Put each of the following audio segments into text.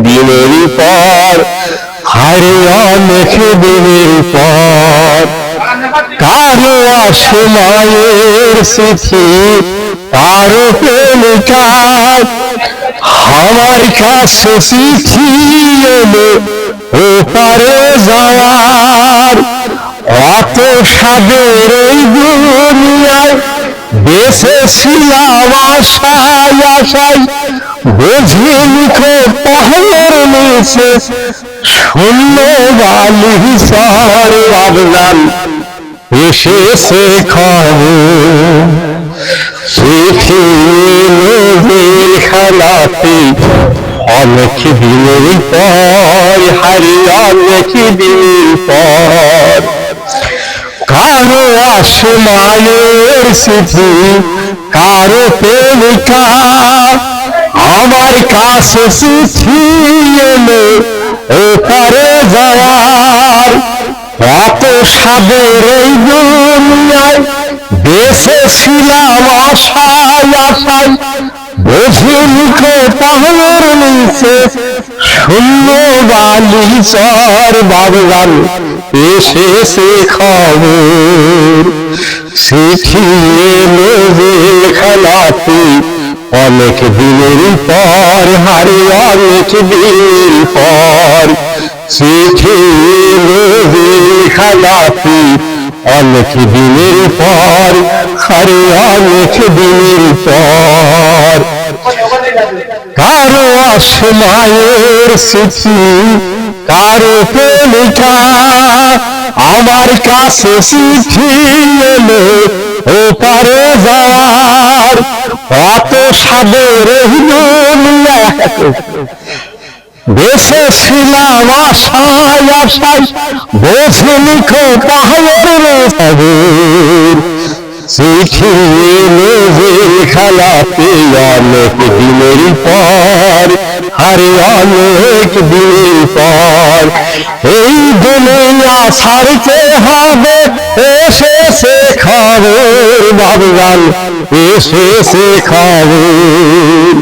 দিনের পর, হারে অনেক দিনের পর। কারো আসে মায়ের চিঠি, কারো প্রেমিকা, আমার কাছে চিঠি এলো ওপারে যাওয়ার। অত সাদের এই দুনিয়ায় বেঁচেছিলাম আশায় আশায়, বুঝিনি পাহাড়ের নিচে শূন্য বালি চর। ভাবলাম এসেছে খবর, চিঠি নদীর খেলাতে অনেক দিনের পর, হারি অনেক দিনের পর। কারো আসে মায়ের চিঠি, কারো প্রেমিকা, আমার কাছে চিঠি এলো ওপারে যাওয়ার। অত সাদের এই দুনিয়ায় বেঁচেছিলাম আশায় আশায়, বুঝিনি পাহাড়ের নিচে শূন্য বালি চর। ভাবলাম এসেছে খবর, চিঠি এলো জেলখানাতে অনেক দিনের পর, হারে অনেক দিনের পর। চিঠি এলো জেলখানাতে অনেক দিনের পর, হারে অনেক দিনের পর। কারো আসে মায়ের চিঠি, কারো প্রেমিকা, আমার কাছে চিঠি এলো ওপারে যাওয়ার। অত সাদের দুনিয়ায় বেঁচেছিলাম আশায় আশায়, বুঝিনি পাহাড়ের খবর। চিঠি এলো জেলখানাতে অনেক দিনের পর, আরে অনেক দিনের পর। এই দুনিয়া ছাড়তে হবে, এসেছে খবর। ভাবলাম এসেছে খবর,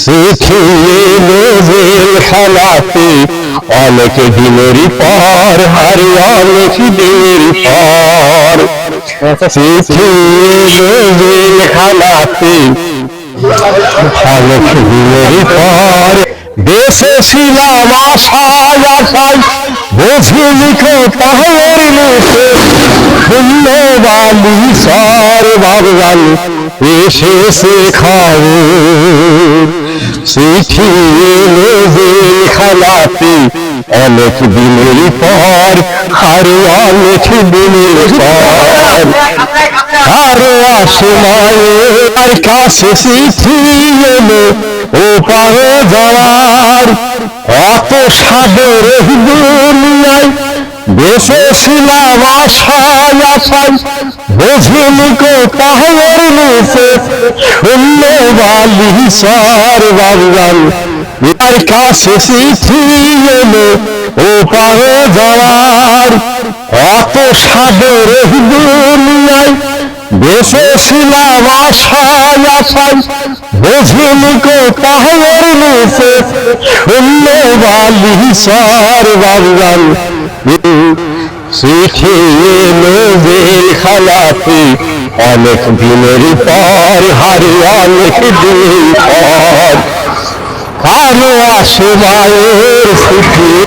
চিঠি এলো জেলখানাতে অনেক দিনের পর, আরে অনেক দিনের পর। চিঠি এলো জেলখানাতে অনেক দিনের পর। বেঁচেছিলাম আশায় আশায়, বুঝিনি পাহাড়ের নিচে শূন্য বালি চর। ভাবলাম এসেছে খবর, চিঠি এলো জেলখানাতে অনেক দিনের পর, আরে অনেক দিনের পর। কারো আসে মায়ের কাছে চিঠি এলো ওপারে যাওয়ার। অত সাদের দুনিয়ায় বেঁচেছিলাম আশায় আশায়, বুঝিনি পাহাড়ের নিচে শূন্য বালি চর। ভাবলাম তার কাছে চিঠি এলো ওপারে যাওয়ার। অত সাদের দুনিয়ায় বেঁচেছিলাম আশায় আশায়, বুঝিনি পাহাড়ের নিচে শূন্য বালি চর। ভাবলাম চিঠি এলো জেলখানাতে অনেক দিনের পর, হারে অনেক দিনের পর। কারো আসে মায়ের চিঠি,